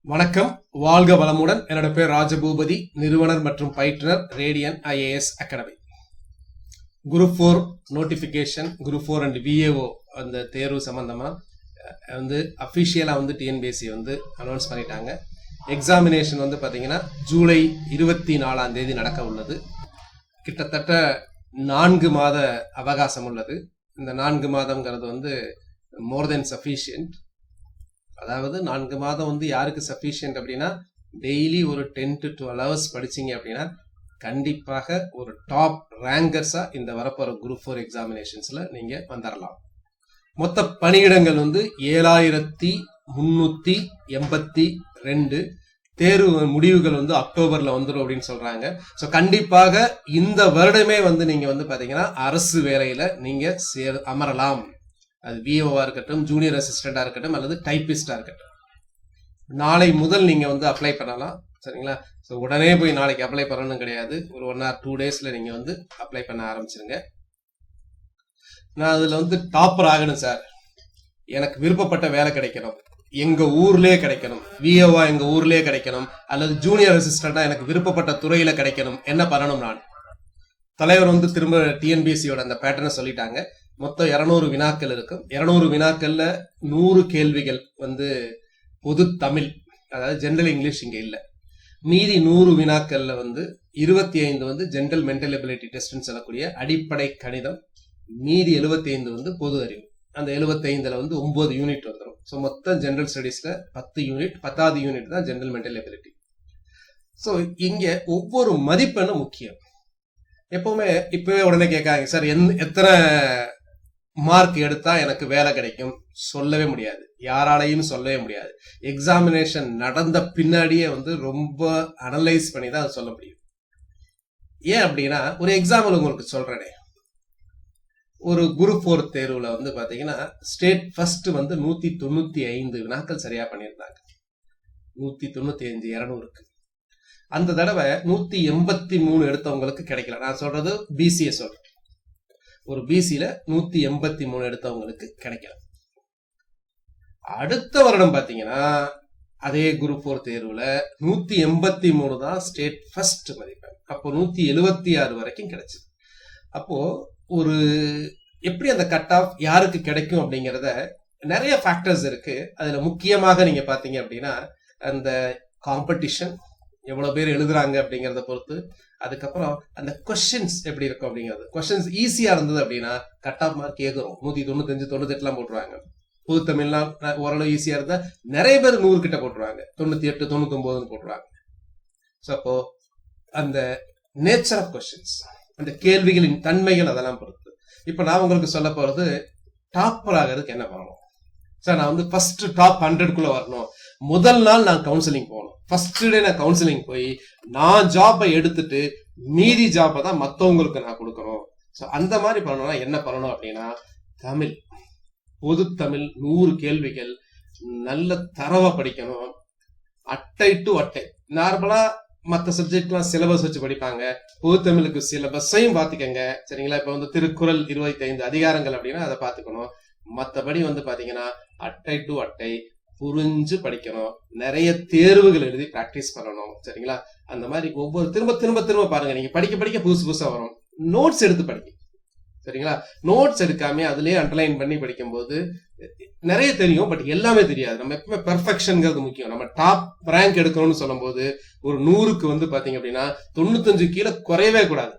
வணக்கம், வாழ்க வளமுடன். என்னோட பேர் ராஜபூபதி, நிறுவனர் மற்றும் பயிற்றுனர், radian IAS academy. Group 4 notification, group 4 and VAO அந்த தேர்வு சம்பந்தமா அஃபிஷியலா TNPSC அனௌன்ஸ் பண்ணிட்டாங்க. எக்ஸாமினேஷன் பாத்தீங்கன்னா ஜூலை 24ஆம் தேதி நடக்க உள்ளது. கிட்டத்தட்ட 4 மாத அவகாசம் உள்ளது. இந்த 4 மாதம்ங்கிறது மோர் தென் சஃபிஷியன்ட். அதாவது 4 மாதம் யாருக்கு சஃபிஷியன்ட் அப்படின்னா, டெய்லி ஒரு 10 to 12 hours படிச்சீங்க அப்படின்னா கண்டிப்பாக ஒரு டாப் ரேங்கர்ஸா இந்த வரப்போற குரூப் 4 எக்ஸாமினேஷன்ஸ்ல நீங்க வந்துடலாம். மொத்த பணியிடங்கள் 7382. தேர்வு முடிவுகள் அக்டோபர்ல வந்துடும் அப்படின்னு சொல்றாங்க. ஸோ கண்டிப்பாக இந்த வருடமே நீங்க பாத்தீங்கன்னா அரசு வேலையில நீங்க அமரலாம். அது VAO-வா இருக்கட்டும், ஜூனியர் அசிஸ்டண்டா இருக்கட்டும், அல்லது டைப்பிஸ்டா இருக்கட்டும். நாளை முதல் நீங்க அப்ளை பண்ணலாம். சரிங்களா? ஸோ உடனே போய் நாளைக்கு அப்ளை பண்ணணும் கிடையாது. ஒரு 1 or 2 daysல நீங்க அப்ளை பண்ண ஆரம்பிச்சிருங்க. நான் அதுல டாப்பர் ஆகணும் சார், எனக்கு விருப்பப்பட்ட வேலை கிடைக்கணும், எங்க ஊர்லயே கிடைக்கணும், VAO-வா எங்க ஊர்லயே கிடைக்கணும், அல்லது ஜூனியர் அசிஸ்டண்டா எனக்கு விருப்பப்பட்ட துறையில கிடைக்கணும், என்ன பண்ணணும்? நான் தலைவர் திரும்ப TNPSC-யோட அந்த பேட்டர்னை சொல்லிட்டாங்க. மொத்தம் 200 வினாக்கள் இருக்கும். 200 வினாக்கள்ல 100 கேள்விகள் பொது தமிழ், அதாவது ஜெனரல் இங்கிலீஷ் இங்க இல்ல. மீதி 100 வினாக்கள்ல 25 ஜெனரல் மென்டல் எபிலிட்டி டெஸ்ட்னு சொல்லக்கூடிய அடிப்படை கணிதம், மீதி 75 பொது அறிவு. அந்த 75ல 9 யூனிட் வந்துடும். ஸோ மொத்தம் ஜெனரல் ஸ்டடீஸ்ல 10 யூனிட், 10வது யூனிட் தான் ஜெனரல் மென்டல் எபிலிட்டி. ஸோ இங்க ஒவ்வொரு மதிப்பெண்ணும் முக்கியம். எப்பவுமே இப்பவே உடனே கேட்காங்க, சார் எத்தனை மார்க் எடுத்தா எனக்கு வேலை கிடைக்கும்? சொல்லவே முடியாது, யாராலையும் சொல்லவே முடியாது. எக்ஸாமினேஷன் நடந்த பின்னாடியே ரொம்ப அனலைஸ் பண்ணி தான் அதை சொல்ல முடியும். ஏன் அப்படின்னா, ஒரு எக்ஸாம்பிள் உங்களுக்கு சொல்றேனே. ஒரு குரூப் 4 தேர்வுல பாத்தீங்கன்னா ஸ்டேட் ஃபர்ஸ்ட் 195 வினாக்கள் சரியா பண்ணியிருந்தாங்க. 195 200க்கு. அந்த தடவை 183 எடுத்தவங்களுக்கு கிடைக்கல. நான் சொல்றது BCS சொல்றேன். ஒரு BCல 183 எடுத்தவங்களுக்கு கிடைக்கல. அடுத்த வருடம் பாத்தீங்கன்னா அதே குரூப் 4 தேர்வுல 183 தான் ஸ்டேட் ஃபர்ஸ்ட் மதிப்பெண். அப்போ 176 வரைக்கும் கிடைச்சது. அப்போ ஒரு எப்படி அந்த கட் ஆஃப் யாருக்கு கிடைக்கும் அப்படிங்கறத நிறைய ஃபேக்டர்ஸ் இருக்கு. அதுல முக்கியமாக நீங்க பாத்தீங்க அப்படின்னா அந்த காம்படிஷன், எவ்வளவு பேர் எழுதுறாங்க அப்படிங்கறத பொறுத்து, அதுக்கப்புறம் அந்த கொஸ்டின்ஸ் எப்படி இருக்கும் அப்படிங்கிறது. கொஸ்டின்ஸ் ஈஸியா இருந்தது அப்படின்னா கட் ஆஃப் மார்க் ஏறும். 195 98 போட்டுருவாங்க. பொது தமிழ்லாம் ஓரளவு ஈஸியா இருந்தா நிறைய பேர் 100 கிட்ட போட்டுருவாங்க. 98 99 போட்டுருவாங்க. ஸோ அப்போ அந்த நேச்சர் ஆஃப் கொஸ்டின்ஸ், அந்த கேள்விகளின் தன்மைகள், அதெல்லாம் பொறுத்து. இப்ப நான் உங்களுக்கு சொல்ல போறது டாப்பர் ஆகிறதுக்கு என்ன பண்ணணும். சார் நான் ஃபர்ஸ்ட் டாப் 100க்குள்ள வரணும், முதல் நாள் நான் கவுன்சிலிங் போகணும், ஃபர்ஸ்ட் டே நான் கவுன்சிலிங் போய் நான் ஜாப்பை எடுத்துட்டு மீதி ஜாப்பை தான் மற்றவங்களுக்கு நான் கொடுக்கணும். ஸோ அந்த மாதிரி பண்ணணும்னா என்ன பண்ணணும் அப்படின்னா, தமிழ், பொது தமிழ் 100 கேள்விகள் நல்ல தரவா படிக்கணும். அட்டை டு அட்டை. நார்மலா மற்ற சப்ஜெக்ட்லாம் சிலபஸ் வச்சு படிப்பாங்க. பொது தமிழுக்கு சிலபஸையும் பாத்துக்கங்க. சரிங்களா? இப்ப திருக்குறள் 25 அதிகாரங்கள் அப்படின்னா அதை பாத்துக்கணும். மற்றபடி பாத்தீங்கன்னா அட்டை டு அட்டை புரிஞ்சு படிக்கணும். நிறைய தேர்வுகள் எழுதி பிராக்டிஸ் பண்ணணும். சரிங்களா? அந்த மாதிரி ஒவ்வொரு திரும்ப திரும்ப திரும்ப பாருங்க. நீங்க படிக்க படிக்க புதுசு புதுசா வரும். நோட்ஸ் எடுத்து படிக்க. சரிங்களா? நோட்ஸ் எடுக்காம அதுலயே அண்டர்லைன் பண்ணி படிக்கும் போது நிறைய தெரியும், பட் எல்லாமே தெரியாது. நம்ம எப்பவுமே பெர்ஃபெக்ஷன்ங்கிறது முக்கியம். நம்ம டாப் ரேங்க் எடுக்கணும்னு சொல்லும் போது ஒரு 100க்கு பாத்தீங்க அப்படின்னா 95 கீழே குறையவே கூடாது,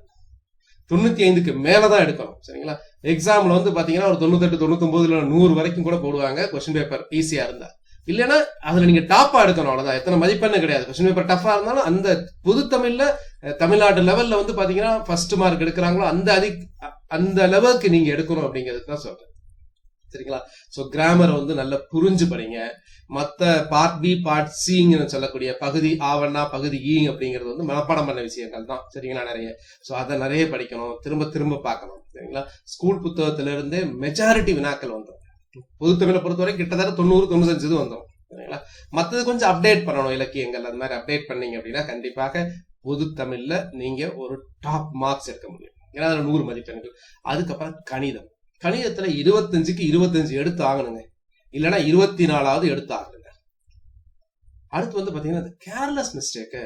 95க்கு மேலதான் எடுக்கணும். சரிங்களா? எக்ஸாம்ல பாத்தீங்கன்னா ஒரு 98 99 100 வரைக்கும் கூட போடுவாங்க கொஸ்டின் பேப்பர் ஈஸியா இருந்தா. இல்லைன்னா அதுல நீங்க டாப்பா எடுக்கணும். அவ்வளவுதான். எத்தனை மதிப்பெண்ணு கிடையாது. கொஸ்டின் பேப்பர் டஃபா இருந்தாலும் அந்த பொது தமிழ்ல தமிழ்நாடு லெவல்ல பாத்தீங்கன்னா ஃபர்ஸ்ட் மார்க் எடுக்கிறாங்களோ அந்த லெவலுக்கு நீங்க எடுக்கணும் அப்படிங்கிறதுக்கு தான் சொல்றேன். சரிங்களா? சோ கிராமர் நல்லா புரிஞ்சு படிங்க. மத்த பார்ட் பி பார்ட் சின்னு சொல்லக்கூடிய பகுதி ஆவண்ணா பகுதி ஈ அப்படிங்கிறது மனப்பாடம் பண்ண விஷயங்கள் தான். சரிங்களா? நிறைய. சோ அதை நிறைய படிக்கணும், திரும்ப திரும்ப பார்க்கணும். சரிங்களா? ஸ்கூல் புத்தகத்துல இருந்தே மெஜாரிட்டி வினாக்கள் வந்துடும். பொது தமிழை பொறுத்தவரை கிட்டத்தட்ட 90-95 வந்துடும். சரிங்களா? மற்றது கொஞ்சம் அப்டேட் பண்ணணும். இலக்கியங்கள் அந்த மாதிரி அப்டேட் பண்ணீங்க அப்படின்னா கண்டிப்பாக பொது தமிழ்ல நீங்க ஒரு டாப் மார்க்ஸ் எடுக்க முடியும். ஏன்னா 100 மதிப்பெண்கள். அதுக்கப்புறம் கணிதம். கணிதத்துல 25க்கு 25 எடுத்து ஆகணுங்க. இல்லைன்னா 24வது எடுத்து ஆகணுங்க. அடுத்து வந்து பாத்தீங்கன்னா அந்த கேர்லெஸ் மிஸ்டேக்கை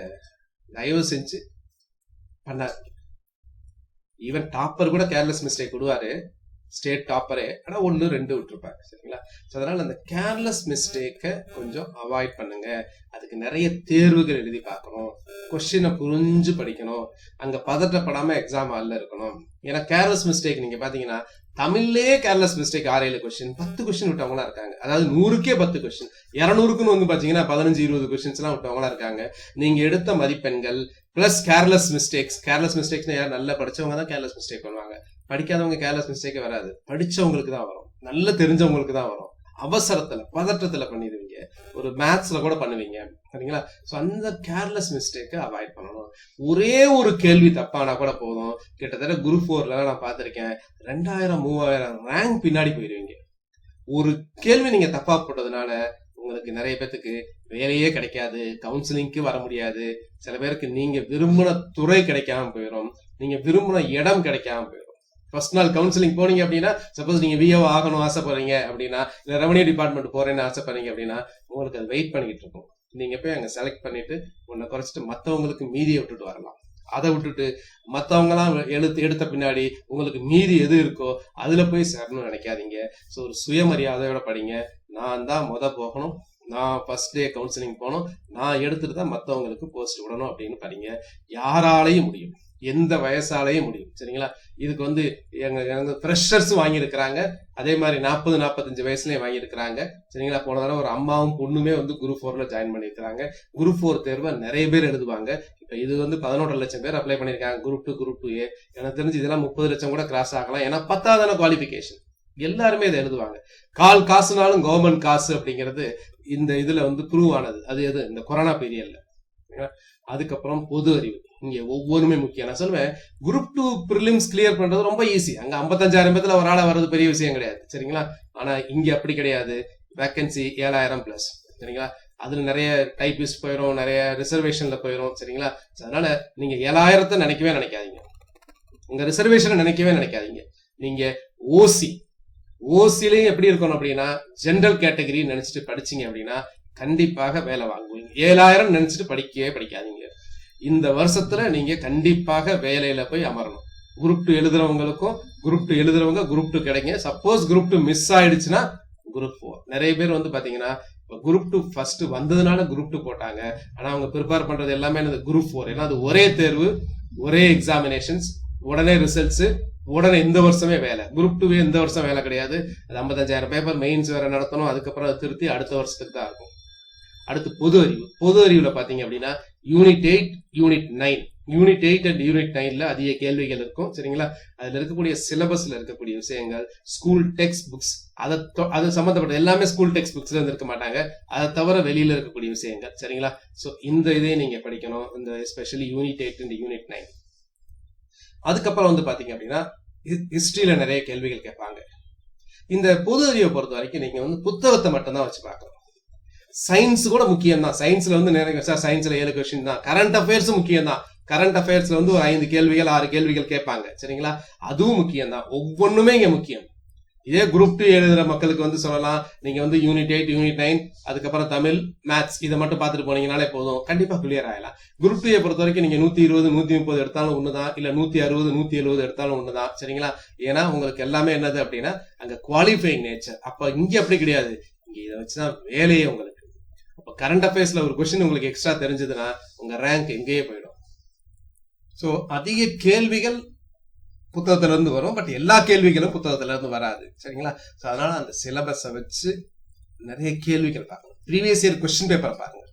தயவு செஞ்சு பண்ணாரு. ஈவன் டாப்பர் கூட கேர்லெஸ் மிஸ்டேக் விடுவாரு, ஸ்டேட் டாப்பரே. ஆனா 1 2 விட்டுருப்பாரு. சரிங்களா? அதனால அந்த கேர்லெஸ் மிஸ்டேக்கை கொஞ்சம் அவாய்ட் பண்ணுங்க. அதுக்கு நிறைய தேர்வுகள் எழுதி பார்க்கணும், கொஸ்டினை புரிஞ்சு படிக்கணும், அங்க பதட்டப்படாம எக்ஸாம் ஹால்ல இருக்கணும். ஏன்னா கேர்லெஸ் மிஸ்டேக் நீங்க பாத்தீங்கன்னா தமிழ்லயே கேர்லெஸ் மிஸ்டேக் 6-7 கொஸ்டின், 10 கொஸ்டின் விட்டவங்களா இருக்காங்க. அதாவது 100க்கே 10 கொஸ்டின், 200க்குன்னு வந்து பாத்தீங்கன்னா 15-20 கொஸ்டின்ஸ் எல்லாம் விட்டவங்களா இருக்காங்க. நீங்க எடுத்த மதிப்பெண்கள் plus careless mistakes. Careless mistakes யார் நல்லா படிச்சவங்க தான் கேர்லெஸ் மிஸ்டேக் பண்ணுவாங்க. படிக்காதவங்க கேர்லெஸ் மிஸ்டேக்கே வராது, படிச்சவங்களுக்கு தான் வரும், நல்ல தெரிஞ்சவங்களுக்கு தான் வரும். அவசரத்துல பதற்றத்துல பண்ணிடுவீங்க, ஒரு மேத்ஸ்ல கூட பண்ணுவீங்க. சரிங்களா? சோ அந்த கேர்லெஸ் மிஸ்டேக்கை அவாய்ட் பண்ணணும். ஒரே ஒரு கேள்வி தப்பானா கூட போதும், கிட்டத்தட்ட குரூப் 4ல நான் பார்த்திருக்கேன், 2000-3000 ரேங்க் பின்னாடி போயிருவீங்க. ஒரு கேள்வி நீங்க தப்பா போட்டதுனால உங்களுக்கு நிறைய பேத்துக்கு வேலையே கிடைக்காது, கவுன்சிலிங்க்கு வர முடியாது, சில பேருக்கு நீங்க விரும்பின துறை கிடைக்காம போயிடும், நீங்க விரும்பின இடம் கிடைக்காம போயிடும். ஃபர்ஸ்ட் நாள் கவுன்சிலிங் போனீங்க அப்படின்னா, சப்போஸ் நீங்க விஓ ஆகணும் ஆசைப்படுறீங்க அப்படின்னா, இல்ல ரெவன்யூ டிபார்ட்மெண்ட் போறேன்னு ஆசைப்படுறீங்க அப்படின்னா, உங்களுக்கு அது வெயிட் பண்ணிக்கிட்டு இருக்கும். நீங்க போய் அங்க செலக்ட் பண்ணிட்டு உன்னை குறைச்சிட்டு மத்தவங்களுக்கு மீதியை விட்டுட்டு வரலாம். அதை விட்டுட்டு மத்தவங்க எல்லாம் எடுத்த பின்னாடி உங்களுக்கு மீதி எது இருக்கோ அதுல போய் சேரணும்னு நினைக்காதீங்க. ஸோ ஒரு சுயமரியாதையோட படிங்க. நான் தான் போகணும், நான் ஃபர்ஸ்ட் டே கவுன்சிலிங் போகணும், நான் எடுத்துட்டு தான் மற்றவங்களுக்கு போஸ்ட் விடணும் அப்படின்னு படிங்க. யாராலையும் முடியும், எந்த வயசாலையும் முடியும். சரிங்களா? இதுக்கு வந்து எங்க ஃப்ரெஷர்ஸ் வாங்கியிருக்கிறாங்க, அதே மாதிரி 40-45 வயசுலயும் வாங்கியிருக்கிறாங்க. சரிங்களா? போன தடவை ஒரு அம்மாவும் பொண்ணுமே வந்து குரூப் 4ல ஜாயின் பண்ணியிருக்கிறாங்க. குரூப் 4 தேர்வை நிறைய பேர் எழுதுவாங்க. இப்ப இது வந்து 11 லட்சம் பேர் அப்ளை பண்ணிருக்காங்க குரூப் 2 குரூப் 2A. எனக்கு தெரிஞ்சு இதெல்லாம் 30 லட்சம் கூட கிராஸ் ஆகலாம். ஏன்னா 10வது குவாலிபிகேஷன், எல்லாருமே இதை எழுதுவாங்க. காசுனாலும் கவர்மெண்ட் காசு அப்படிங்கிறது இந்த இதுல வந்து ப்ரூவ் ஆனது. அது எது? இந்த கொரோனா பீரியட்ல. அதுக்கப்புறம் பொது அறிவு, இங்க ஒவ்வொருமே முக்கியம். நான் சொல்லுவேன், குரூப் 2 பிரிலிம்ஸ் கிளியர் பண்றது ரொம்ப ஈஸி. அங்க 55,000 பேத்துல ஒரு ஆளா வர்றது பெரிய விஷயம் கிடையாது. சரிங்களா? ஆனா இங்க அப்படி கிடையாது. வேகன்சி 7,000+. சரிங்களா? அதுல நிறைய டைபிஸ்ட் போயிடும், நிறைய ரிசர்வேஷன்ல போயிடும். சரிங்களா? அதனால நீங்க 7,000 நினைக்கவே நினைக்காதீங்க, உங்க ரிசர்வேஷன் நினைக்கவே நினைக்காதீங்க. நீங்க ஓசிலையும் எப்படி இருக்கணும் அப்படின்னா, ஜெனரல் கேட்டகரி நினைச்சிட்டு படிச்சீங்க அப்படின்னா கண்டிப்பாக வேலை வாங்குவீங்க. 7,000 நினைச்சிட்டு படிக்கவே படிக்காதீங்க. இந்த வருஷத்துல நீங்க கண்டிப்பாக வேலையில போய் அமரணும். குரூப் 2 எழுதுறவங்களுக்கும் குரூப் 2 எழுதுறவங்க குரூப் 2 கிடைங்க. சப்போஸ் குரூப் 2 மிஸ் ஆயிடுச்சுன்னா குரூப் 4. நிறைய பேர் வந்து பாத்தீங்கன்னா குரூப் 2 ஃபர்ஸ்ட் வந்ததுனால குரூப் 2 போட்டாங்க. ஆனா அவங்க ப்ரிப்பேர் பண்றது எல்லாமே குரூப் 4. ஏன்னா அது ஒரே தேர்வு, ஒரே எக்ஸாமினேஷன்ஸ், உடனே ரிசல்ட்ஸ், உடனே இந்த வருஷமே வேலை. குரூப் 2 இந்த வருஷம் வேலை கிடையாது. அது 55,000 பேப்பர் மெயின்ஸ் வேற நடத்தணும். அதுக்கப்புறம் அதை திருத்தி அடுத்த வருஷத்துக்கு தான் இருக்கும். அடுத்து பொது அறிவு. பொது அறிவுல பாத்தீங்க அப்படின்னா யூனிட் 8, யூனிட் 9, யூனிட் 8 அண்ட் யூனிட் 9ல அதிக கேள்விகள் இருக்கும். சரிங்களா? அதுல இருக்கக்கூடிய சிலபஸ்ல இருக்கக்கூடிய விஷயங்கள், ஸ்கூல் டெக்ஸ்ட் புக்ஸ், அது சம்பந்தப்பட்ட எல்லாமே ஸ்கூல் டெக்ஸ்ட் புக்ஸ்ல இருந்து இருக்க மாட்டாங்க, அதை தவிர வெளியில இருக்கக்கூடிய விஷயங்கள். சரிங்களா? சோ இந்த இதே நீங்க படிக்கணும், இந்த எஸ்பெஷலி யூனிட் 8 அண்ட் யூனிட் 9. அதுக்கப்புறம் வந்து பாத்தீங்க அப்படின்னா ஹிஸ்டரியில நிறைய கேள்விகள் கேட்பாங்க. இந்த பொது அறிவை பொறுத்த வரைக்கும் நீங்க வந்து புத்தகத்தை மட்டும்தான் வச்சு பார்க்கணும். சயின்ஸ் கூட முக்கியம் தான். சயின்ஸ்ல வந்து நிறைய சயின்ஸ்ல 7 கொஸ்டின் தான். கரண்ட் அஃபேர்ஸ் முக்கியம் தான். கரண்ட் அஃபேர்ஸ்ல வந்து ஒரு 5 கேள்விகள் 6 கேள்விகள் கேட்பாங்க. சரிங்களா? அதுவும் முக்கியம் தான். ஒவ்வொன்றுமே இங்க முக்கியம். இதே குரூப் 2 எழுதுற மக்களுக்கு வந்து சொல்லலாம், நீங்க வந்து யூனிட் 8, யூனிட் 9, அதுக்கப்புறம் தமிழ், மேத்ஸ் இதை மட்டும் பார்த்துட்டு போனீங்கனாலே போதும், கண்டிப்பா கிளியர் ஆகலாம். குரூப் 2 பொறுத்த வரைக்கும் நீங்க 120, 130 எடுத்தாலும் ஒண்ணுதான், இல்ல 160, 170 எடுத்தாலும் ஒண்ணுதான். சரிங்களா? ஏன்னா உங்களுக்கு எல்லாமே என்னது அப்படின்னா அங்க குவாலிஃபைங் நேச்சர். அப்ப இங்க அப்படி கிடையாது, இங்க இதை வச்சுதான் வேலையே உங்களுக்கு. அப்ப கரண்ட் அஃபேர்ஸ்ல ஒரு கொஸ்டின் உங்களுக்கு எக்ஸ்ட்ரா தெரிஞ்சதுன்னா உங்க ரேங்க் எங்கேயே போயிடும். சோ அதிக கேள்விகள் புத்தகத்துல இருந்து வரும், பட் எல்லா கேள்விகளும் புத்தகத்துல இருந்து வராது. சரிங்களா? அதனால அந்த சிலபஸை வச்சு நிறைய கேள்விகள் பார்க்கணும். ப்ரீவியஸ் இயர் கொஸ்டின் பேப்பர் பாருங்க.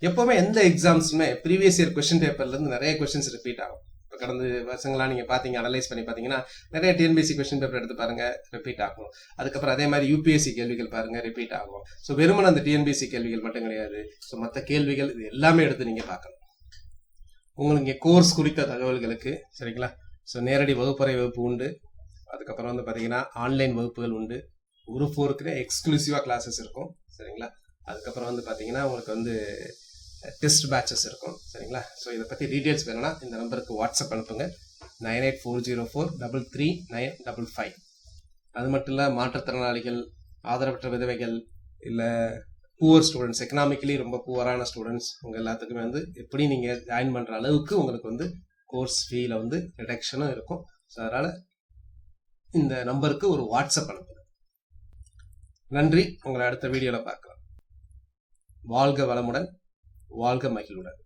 எப்பவுமே எந்த எக்ஸாம்ஸுமே ப்ரீவியஸ் இயர் கொஸ்டின் பேப்பர்ல இருந்து நிறைய கொஸ்டின்ஸ் ரிப்பீட் ஆகும். இப்போ கடந்த வருஷங்களா நீங்க பாத்தீங்க, அனலைஸ் பண்ணி பாத்தீங்கன்னா நிறைய டிஎன்பிஎஸ்சி கொஸ்டின் பேப்பர் எடுத்து பாருங்க, ரிப்பீட் ஆகும். அதுக்கப்புறம் அதே மாதிரி யூபிஎஸ்சி கேள்விகள் பாருங்க, ரிப்பீட் ஆகும். ஸோ வெறுமனே அந்த டிஎன்பிஎஸ்சி கேள்விகள் மட்டும் கிடையாது, ஸோ மற்ற கேள்விகள் இது எல்லாமே எடுத்து நீங்க பார்க்கணும். உங்களுக்கு கோர்ஸ் குறித்த தகவல்களுக்கு சரிங்களா, ஸோ நேரடி வகுப்பறை வகுப்பு உண்டு. அதுக்கப்புறம் வந்து பார்த்தீங்கன்னா ஆன்லைன் வகுப்புகள் உண்டு. குரூப் 4க்கு எக்ஸ்க்ளூசிவாக கிளாஸஸ் இருக்கும். சரிங்களா? அதுக்கப்புறம் வந்து பார்த்தீங்கன்னா உங்களுக்கு வந்து டெஸ்ட் பேட்சஸ் இருக்கும். சரிங்களா? ஸோ இதை பற்றி டீட்டெயில்ஸ் வேணும்னா இந்த நம்பருக்கு வாட்ஸ்அப் அனுப்புங்க, 9840433955. அது மட்டும் இல்லை, மாற்றுத்திறனாளிகள், ஆதரவற்ற விதவைகள், இல்லை புவர் ஸ்டூடெண்ட்ஸ், எக்கனாமிக்கலி ரொம்ப புவரான ஸ்டூடெண்ட்ஸ் உங்க எல்லாத்துக்குமே வந்து எப்படி நீங்க ஜாயின் பண்ற அளவுக்கு உங்களுக்கு வந்து கோர்ஸ் ஃபீல வந்து ரிடக்ஷனும் இருக்கும். ஸோ அதனால இந்த நம்பருக்கு ஒரு வாட்ஸ்அப் அனுப்புங்க. நன்றி. உங்களை அடுத்த வீடியோல பார்க்கலாம். வாழ்க வளமுடன், வாழ்க மகிழ்வுடன்.